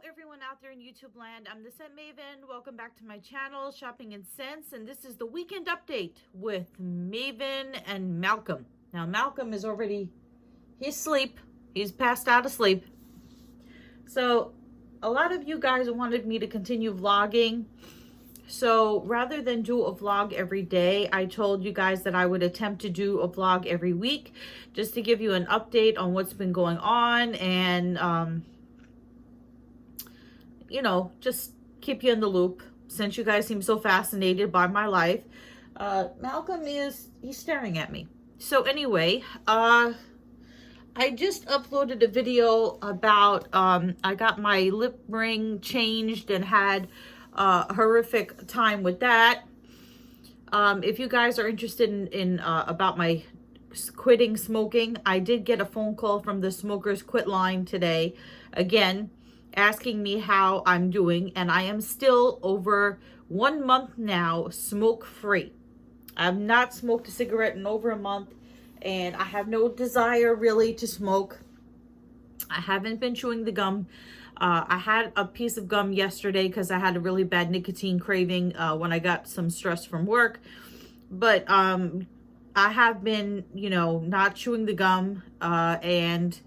everyone out there in YouTube land. I'm the Scent Maven. Welcome back to my channel, Shopping and Scents, and this is the weekend update with Maven and Malcolm. Now Malcolm is already, he's asleep. He's passed out of sleep. So a lot of you guys wanted me to continue vlogging. So rather than do a vlog every day, I told you guys that I would attempt to do a vlog every week just to give you an update on what's been going on and you know, just keep you in the loop since you guys seem so fascinated by my life. Malcolm he's staring at me. So anyway, I just uploaded a video about, I got my lip ring changed and had a horrific time with that. If you guys are interested in about my quitting smoking, I did get a phone call from the Smokers Quit line today, again, asking me how I'm doing, and I am still over 1 month now smoke-free. I've not smoked a cigarette in over a month, and I have no desire really to smoke. I haven't been chewing the gum. I had a piece of gum yesterday because I had a really bad nicotine craving when I got some stress from work. But I have been, you know, not chewing the gum, and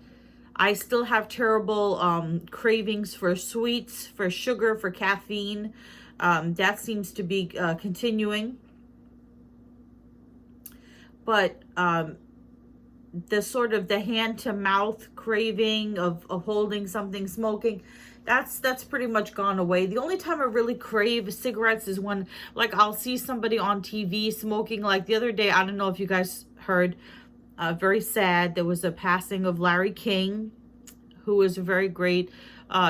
I still have terrible cravings for sweets, for sugar, for caffeine. That seems to be continuing. But the sort of the hand-to-mouth craving of holding something, smoking, that's pretty much gone away. The only time I really crave cigarettes is when, like, I'll see somebody on TV smoking. Like the other day, I don't know if you guys heard, very sad, there was a passing of Larry King, who was a very great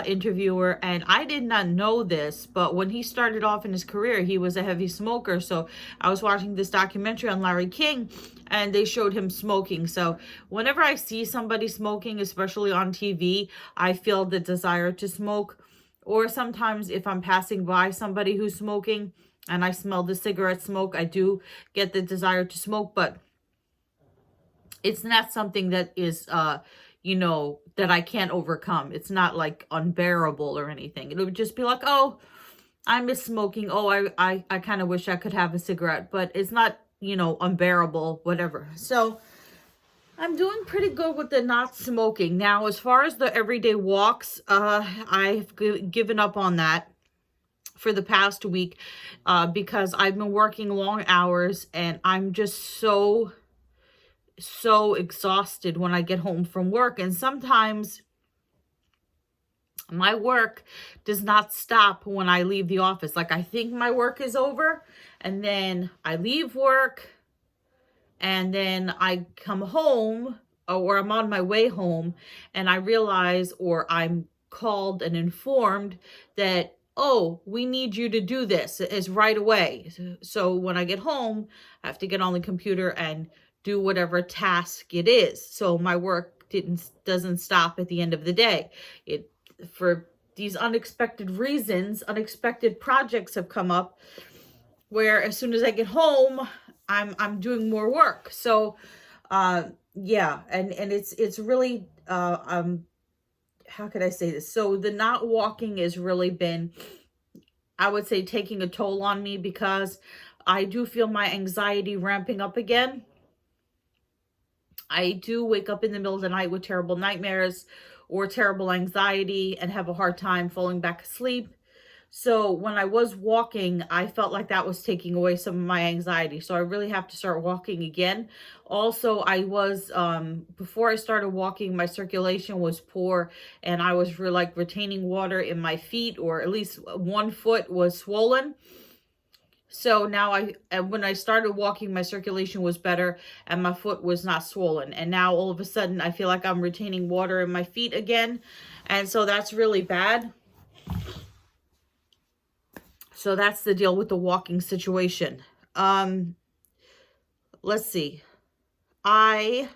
interviewer, and I did not know this, but when he started off in his career, he was a heavy smoker. So I was watching this documentary on Larry King, and they showed him smoking. So whenever I see somebody smoking, especially on TV, I feel the desire to smoke. Or sometimes if I'm passing by somebody who's smoking and I smell the cigarette smoke, I do get the desire to smoke, but it's not something that is, you know, that I can't overcome. It's not like unbearable or anything. It would just be like, oh, I miss smoking. Oh, I kind of wish I could have a cigarette, but it's not, you know, unbearable, whatever. So I'm doing pretty good with the not smoking. Now, as far as the everyday walks, I've given up on that for the past week because I've been working long hours and I'm just so exhausted when I get home from work. And sometimes my work does not stop when I leave the office. Like, I think my work is over and then I leave work and then I come home, or I'm on my way home, and I realize, or I'm called and informed that, oh, we need you to do this is right away. So when I get home, I have to get on the computer and do whatever task it is. So my work doesn't stop at the end of the day. For these unexpected reasons, unexpected projects have come up where as soon as I get home, I'm doing more work. So yeah, and it's really how could I say this? So the not walking has really been, I would say, taking a toll on me because I do feel my anxiety ramping up again. I do wake up in the middle of the night with terrible nightmares or terrible anxiety and have a hard time falling back asleep. So when I was walking, I felt like that was taking away some of my anxiety. So I really have to start walking again. Also, I was, before I started walking, my circulation was poor and I was retaining water in my feet, or at least one foot was swollen. So now when I started walking, my circulation was better and my foot was not swollen. And now all of a sudden I feel like I'm retaining water in my feet again. And so that's really bad. So that's the deal with the walking situation. Let's see. I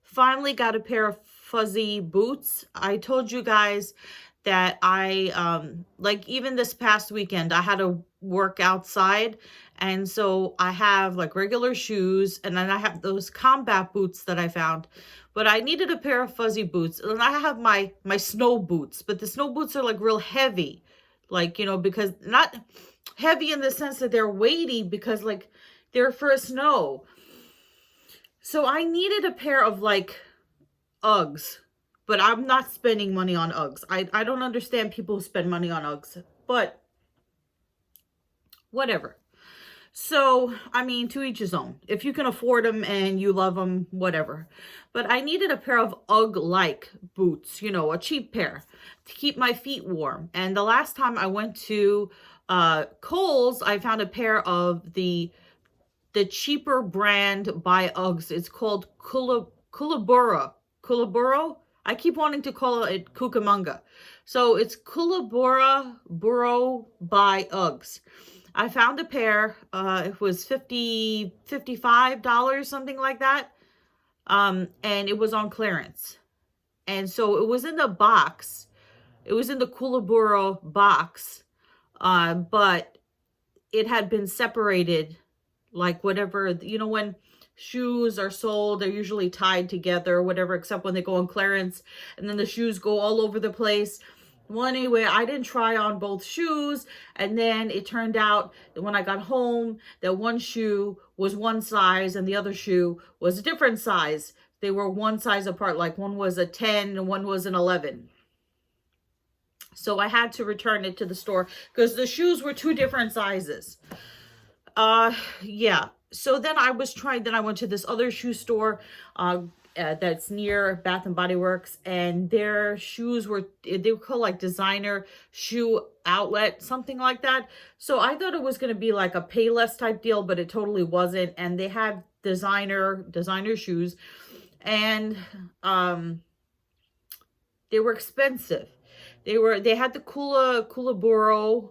finally got a pair of fuzzy boots. I told you guys that I, like, even this past weekend, I had to work outside. And so I have like regular shoes, and then I have those combat boots that I found. But I needed a pair of fuzzy boots. And I have my snow boots, but the snow boots are like real heavy. Like, you know, because not heavy in the sense that they're weighty, because like they're for snow. So I needed a pair of like Uggs, but I'm not spending money on Uggs. I don't understand people who spend money on Uggs, but whatever. So, I mean, to each his own. If you can afford them and you love them, whatever. But I needed a pair of Ugg-like boots, you know, a cheap pair to keep my feet warm. And the last time I went to Kohl's, I found a pair of the cheaper brand by Uggs. It's called Koolaburra. Koolaburra? I keep wanting to call it Cucamonga. So it's Koolaburra by Uggs. I found a pair. It was $55, something like that. And it was on clearance. And so it was in the box. It was in the Koolaburra box. But it had been separated, like whatever, you know, when shoes are sold, they're usually tied together or whatever, except when they go on clearance and then the shoes go all over the place. Well, anyway, I didn't try on both shoes, and then it turned out that when I got home, that one shoe was one size and the other shoe was a different size. They were one size apart, like one was a 10 and one was an 11. So I had to return it to the store because the shoes were two different sizes. Yeah. So then I went to this other shoe store, that's near Bath and Body Works, and their shoes they were called like designer shoe outlet, something like that. So I thought it was going to be like a Payless type deal, but it totally wasn't. And they had designer shoes, and they were expensive. They had the Koolaburra.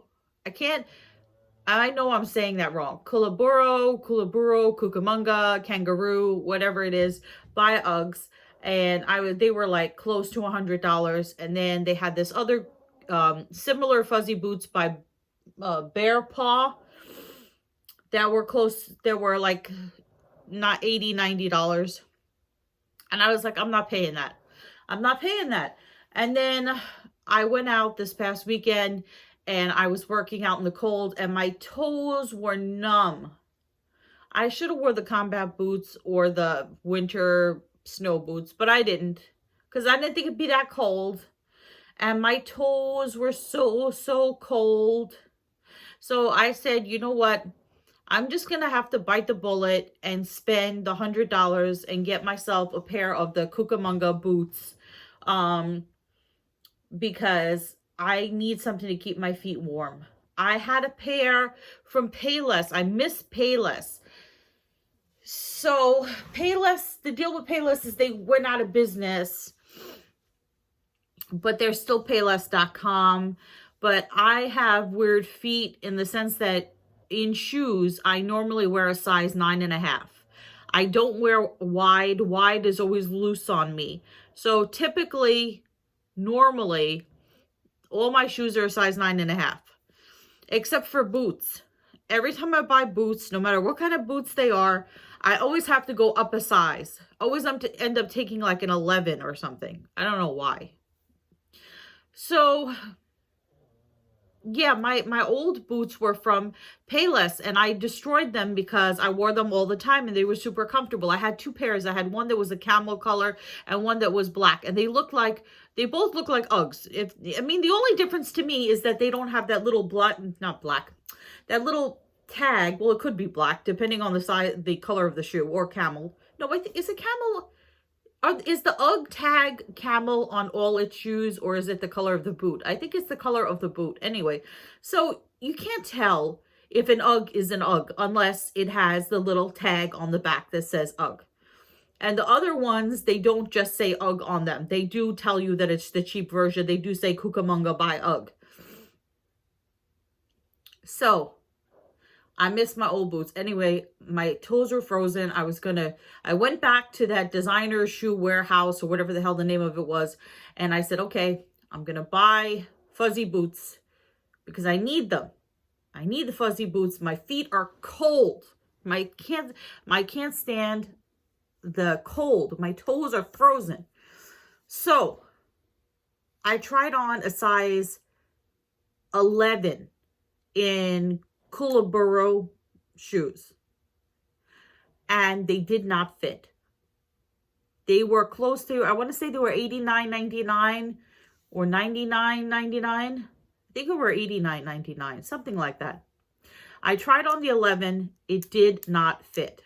I know I'm saying that wrong. Koolaburra, Cucamonga, Kangaroo, whatever it is, by Uggs. And they were like close to $100. And then they had this other similar fuzzy boots by Bearpaw that were close. They were like not $80, $90. And I was like, I'm not paying that. I'm not paying that. And then I went out this past weekend and I was working out in the cold and my toes were numb. I should have wore the combat boots or the winter snow boots, but I didn't because I didn't think it'd be that cold. And my toes were so cold. So I said, you know what? I'm just going to have to bite the bullet and spend the $100 and get myself a pair of the Cucamonga boots. Because I need something to keep my feet warm. I had a pair from Payless. I miss Payless. So Payless, the deal with Payless is they went out of business, but they're still Payless.com. But I have weird feet in the sense that in shoes, I normally wear a size 9.5. I don't wear wide. Wide is always loose on me. So typically, normally, all my shoes are a size 9.5, except for boots. Every time I buy boots, no matter what kind of boots they are, I always have to go up a size. Always end up taking like an 11 or something. I don't know why. So yeah, my old boots were from Payless and I destroyed them because I wore them all the time and they were super comfortable. I had two pairs. I had one that was a camel color and one that was black, and they both look like Uggs. I mean, the only difference to me is that they don't have that little that little tag. Well, it could be black depending on the color of the shoe, or camel. No, is it camel? Is the Ugg tag camel on all its shoes, or is it the color of the boot? I think it's the color of the boot. Anyway, so you can't tell if an Ugg is an Ugg unless it has the little tag on the back that says Ugg. And the other ones, they don't just say Ugg on them. They do tell you that it's the cheap version. They do say Cucamonga by Ugg. So I miss my old boots. Anyway, my toes were frozen. I went back to that designer shoe warehouse or whatever the hell the name of it was. And I said, okay, I'm going to buy fuzzy boots because I need them. I need the fuzzy boots. My feet are cold. I can't stand the cold. My toes are frozen. So I tried on a size 11 in Kookaburra shoes, and they did not fit. They were close to, I want to say they were $89.99 or $99.99. I think it were $89.99, something like that. I tried on the 11. It did not fit.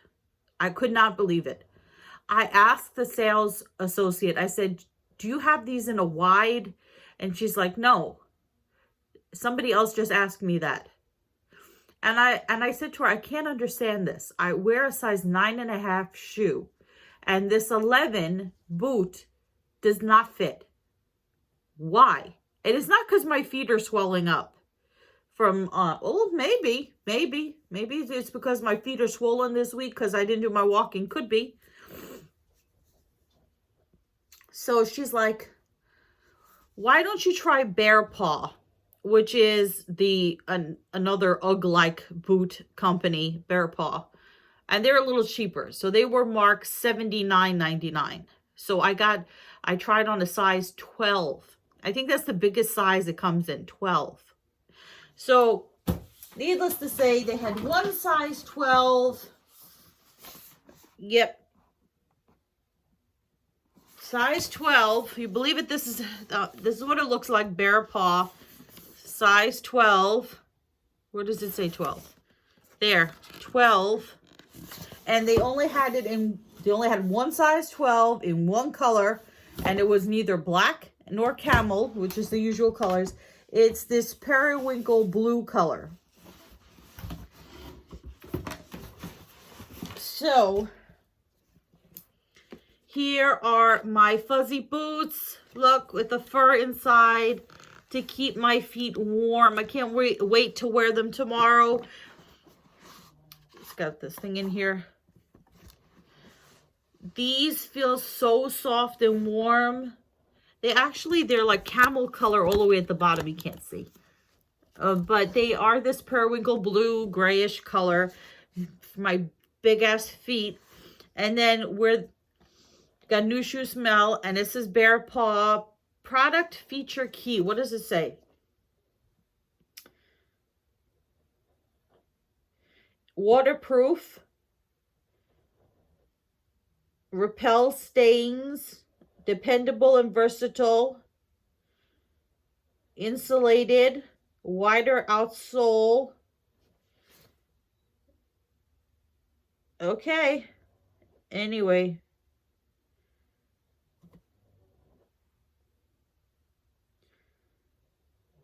I could not believe it. I asked the sales associate, I said, do you have these in a wide? And she's like, no. Somebody else just asked me that. And I said to her, I can't understand this. I wear a size 9.5 shoe, and this 11 boot does not fit. Why? It is not because my feet are swelling up from, well, maybe it's because my feet are swollen this week because I didn't do my walking. Could be. So she's like, why don't you try Bearpaw, which is another UGG-like boot company, Bearpaw. And they're a little cheaper. So they were marked $79.99. So I tried on a size 12. I think that's the biggest size it comes in, 12. So needless to say, they had one size 12. Yep. Size 12. You believe it? This is what it looks like, Bearpaw. Size 12. Where does it say 12? There, 12. And they only had one size 12 in one color, and it was neither black nor camel, which is the usual colors. It's this periwinkle blue color. So here are my fuzzy boots. Look, with the fur inside to keep my feet warm. I can't wait to wear them tomorrow. It's got this thing in here. These feel so soft and warm. They're like camel color all the way at the bottom. You can't see. But they are this periwinkle blue, grayish color for my big ass feet. And then got new shoe smell, and this is Bearpaw product feature key. What does it say? Waterproof, repel stains, dependable and versatile, insulated, wider outsole. Okay. Anyway.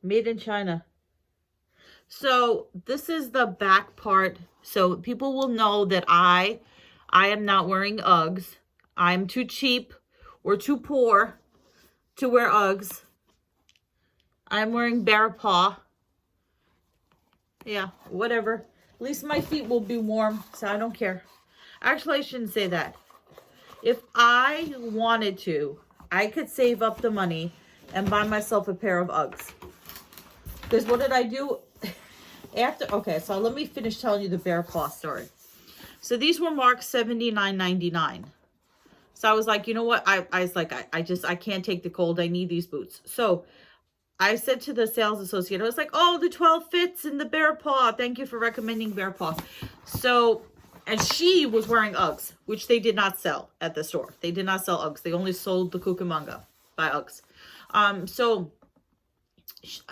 Made in China. So this is the back part. So people will know that I am not wearing Uggs. I'm too cheap or too poor to wear Uggs. I'm wearing Bearpaw. Yeah, whatever. At least my feet will be warm, so I don't care. Actually, I shouldn't say that. If I wanted to, I could save up the money and buy myself a pair of Uggs. Because what did I do after? Okay, so let me finish telling you the Bearpaw story. So these were marked $79.99. So I was like, you know what? I was like, I can't take the cold. I need these boots. So I said to the sales associate, I was like, oh, the 12 fits in the Bearpaw. Thank you for recommending Bearpaw. So, and she was wearing Uggs, which they did not sell at the store. They did not sell Uggs. They only sold the Cucamonga by Uggs. So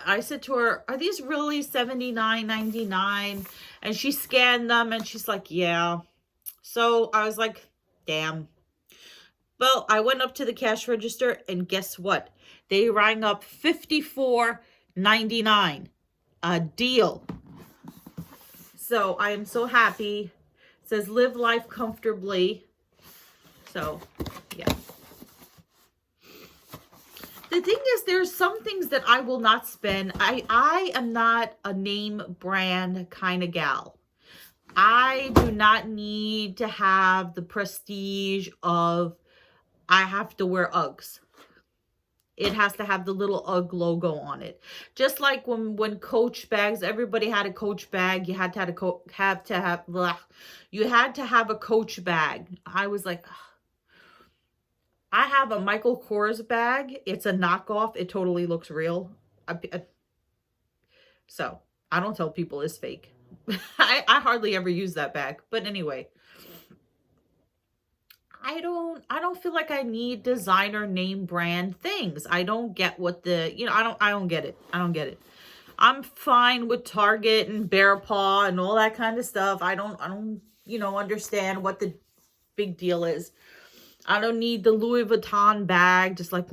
I said to her, are these really $79.99? And she scanned them and she's like, yeah. So I was like, damn. Well, I went up to the cash register and guess what? They rang up $54.99. A deal. So I am so happy. It says live life comfortably. So, yeah. The thing is, there's some things that I will not spend. I am not a name brand kind of gal. I do not need to have the prestige of I have to wear Uggs. It has to have the little UGG logo on it. Just like when Coach bags, everybody had a Coach bag. You had to have a Coach bag. I was like, ugh, I have a Michael Kors bag. It's a knockoff. It totally looks real. So I don't tell people it's fake. I hardly ever use that bag. But anyway, I don't feel like I need designer name brand things. I don't get what the, I don't get it. I don't get it. I'm fine with Target and Bearpaw and all that kind of stuff. I don't understand what the big deal is. I don't need the Louis Vuitton bag, just like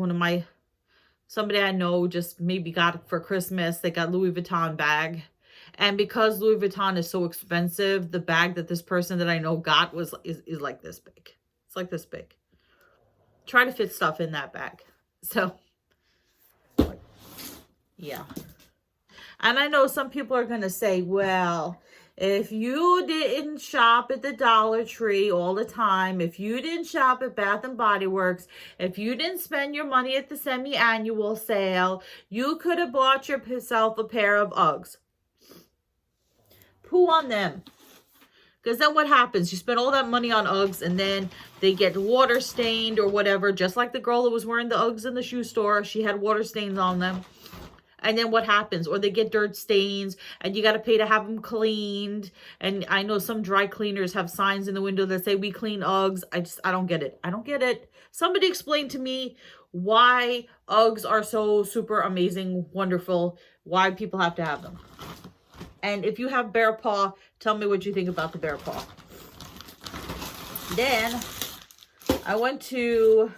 somebody I know just maybe got it for Christmas. They got Louis Vuitton bag. And because Louis Vuitton is so expensive, the bag that this person that I know got is like this big. It's like this big. Try to fit stuff in that bag. So, yeah. And I know some people are going to say, well, if you didn't shop at the Dollar Tree all the time, if you didn't shop at Bath and Body Works, if you didn't spend your money at the semi-annual sale, you could have bought yourself a pair of Uggs. Poo on them. Because then what happens? You spend all that money on Uggs and then they get water stained or whatever. Just like the girl that was wearing the Uggs in the shoe store. She had water stains on them. And then what happens? Or they get dirt stains and you got to pay to have them cleaned. And I know some dry cleaners have signs in the window that say we clean Uggs. I don't get it. I don't get it. Somebody explain to me why Uggs are so super amazing, wonderful, why people have to have them. And if you have Bearpaw, tell me what you think about the Bearpaw. Then I went to,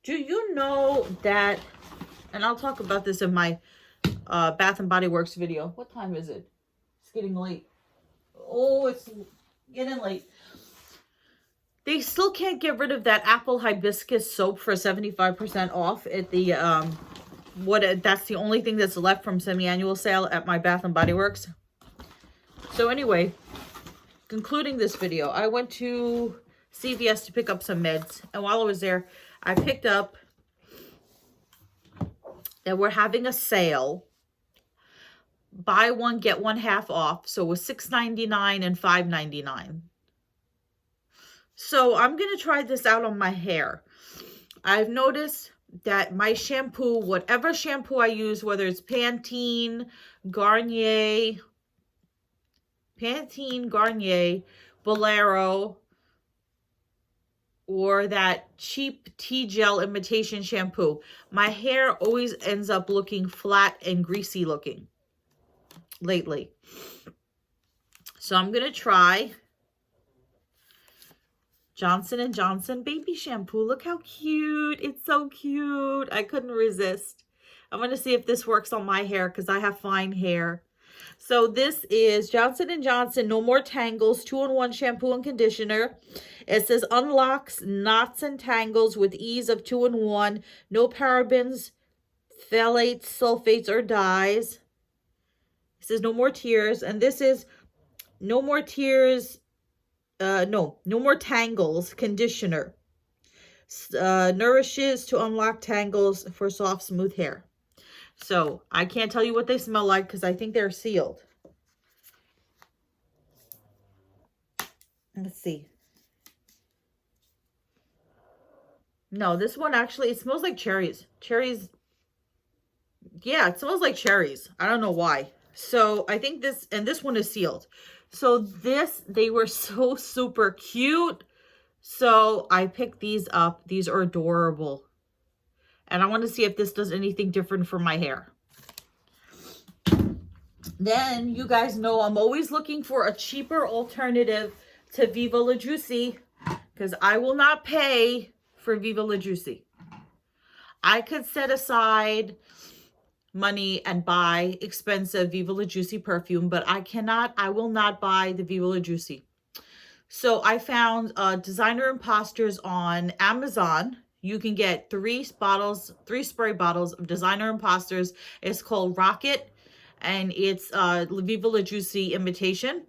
do you know that, and I'll talk about this in my Bath and Body Works video. What time is it? It's getting late. Oh, it's getting late. They still can't get rid of that apple hibiscus soap for 75% off at the, that's the only thing that's left from semi-annual sale at my Bath and Body Works. So anyway, concluding this video, I went to CVS to pick up some meds. And while I was there, I picked up that we're having a sale. Buy one, get one half off. So it was $6.99 and $5.99. So I'm going to try this out on my hair. I've noticed that my shampoo, whatever shampoo I use, whether it's Pantene, Garnier, Bolero, or that cheap T-gel imitation shampoo, my hair always ends up looking flat and greasy looking lately. So I'm going to try Johnson & Johnson baby shampoo. Look how cute. It's so cute. I couldn't resist. I'm going to see if this works on my hair because I have fine hair. So this is Johnson & Johnson No More Tangles 2-in-1 shampoo and conditioner. It says unlocks knots and tangles with ease of 2-in-1. No parabens, phthalates, sulfates, or dyes. It says no more tears. And this is no more tears. No more tangles conditioner. Nourishes to unlock tangles for soft, smooth hair. So I can't tell you what they smell like because I think they're sealed. Let's see. No, this one actually, it smells like cherries. Cherries. Yeah, it smells like cherries. I don't know why. So I think this, and this one is sealed. So this, they were so super cute. So I picked these up. These are adorable. And I want to see if this does anything different for my hair. Then you guys know I'm always looking for a cheaper alternative to Viva La Juicy because I will not pay for Viva La Juicy. I could set aside money and buy expensive Viva La Juicy perfume, but I will not buy the Viva La Juicy. So I found Designer Imposters on Amazon. You can get 3 spray bottles of Designer Imposters. It's called Rocket, and it's Viva La Juicy imitation.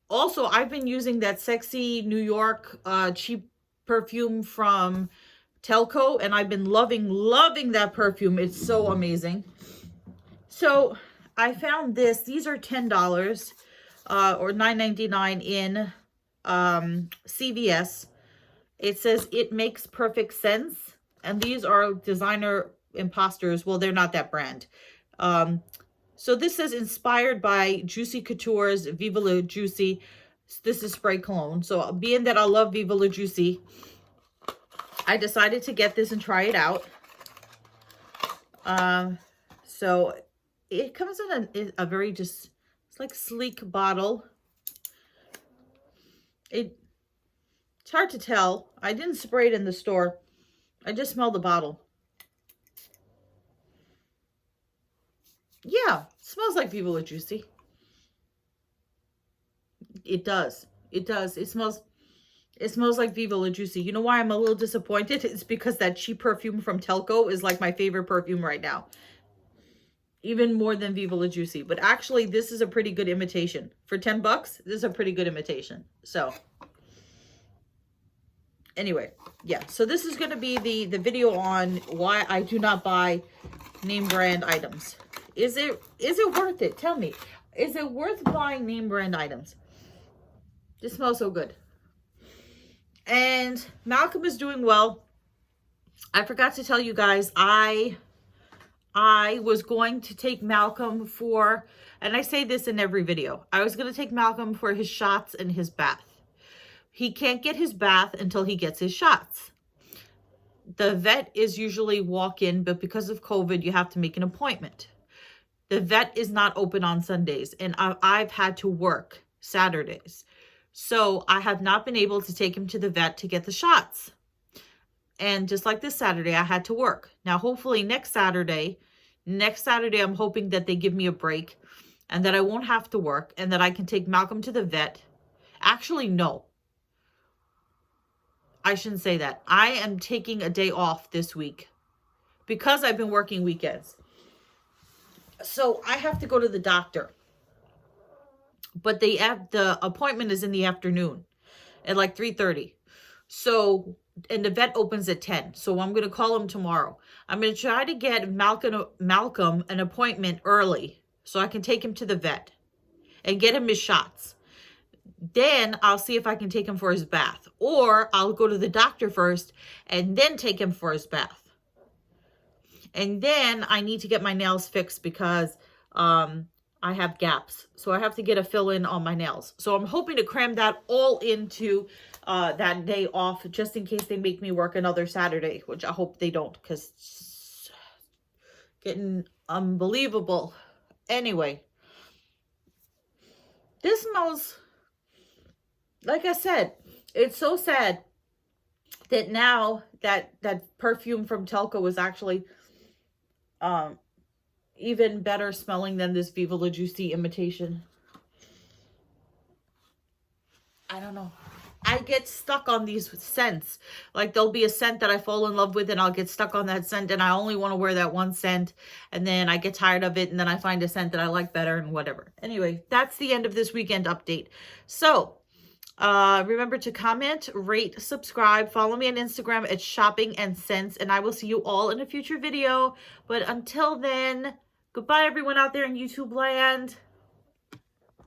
Also, I've been using that Sexy New York cheap perfume from Telco, and I've been loving that perfume. It's so amazing. So I found this. These are $10 or $9.99 in CVS. It says it makes perfect sense. And these are designer imposters. Well, they're not that brand. So this says inspired by Juicy Couture's Viva La Juicy. This is spray cologne. So being that I love Viva La Juicy, I decided to get this and try it out. So it comes in a very just, it's like sleek bottle. It's hard to tell. I didn't spray it in the store. I just smelled the bottle. Yeah, it smells like Viva La Juicy. It does. It does. It smells like Viva La Juicy. You know why I'm a little disappointed? It's because that cheap perfume from Telco is like my favorite perfume right now. Even more than Viva La Juicy. But actually, this is a pretty good imitation. For 10 bucks, this is a pretty good imitation. So, anyway, yeah. So this is going to be the video on why I do not buy name brand items. Is it worth it? Tell me. Is it worth buying name brand items? This smells so good. And Malcolm is doing well. I forgot to tell you guys, I was going to take Malcolm for, and I say this in every video, I was going to take Malcolm for his shots and his bath. He can't get his bath until he gets his shots. The vet is usually walk-in, but because of COVID, you have to make an appointment. The vet is not open on Sundays, and I've had to work Saturdays. So I have not been able to take him to the vet to get the shots. And just like this Saturday, I had to work. Now, hopefully next Saturday, I'm hoping that they give me a break and that I won't have to work and that I can take Malcolm to the vet. Actually, no. I shouldn't say that. I am taking a day off this week because I've been working weekends. So I have to go to the doctor. But the appointment is in the afternoon at like 3:30. So, and the vet opens at 10. So I'm going to call him tomorrow. I'm going to try to get Malcolm an appointment early so I can take him to the vet and get him his shots. Then I'll see if I can take him for his bath. Or I'll go to the doctor first and then take him for his bath. And then I need to get my nails fixed because I have gaps. So I have to get a fill-in on my nails. So I'm hoping to cram that all into that day off just in case they make me work another Saturday, which I hope they don't because it's getting unbelievable. Anyway, this smells, like I said, it's so sad that now that perfume from Telco is actually even better smelling than this Viva La Juicy imitation. I don't know. I get stuck on these scents. Like there'll be a scent that I fall in love with and I'll get stuck on that scent and I only want to wear that one scent and then I get tired of it and then I find a scent that I like better and whatever. Anyway, that's the end of this weekend update. So, remember to comment, rate, subscribe, follow me on Instagram at Shopping and Scents, and I will see you all in a future video. But until then, goodbye everyone out there in YouTube land.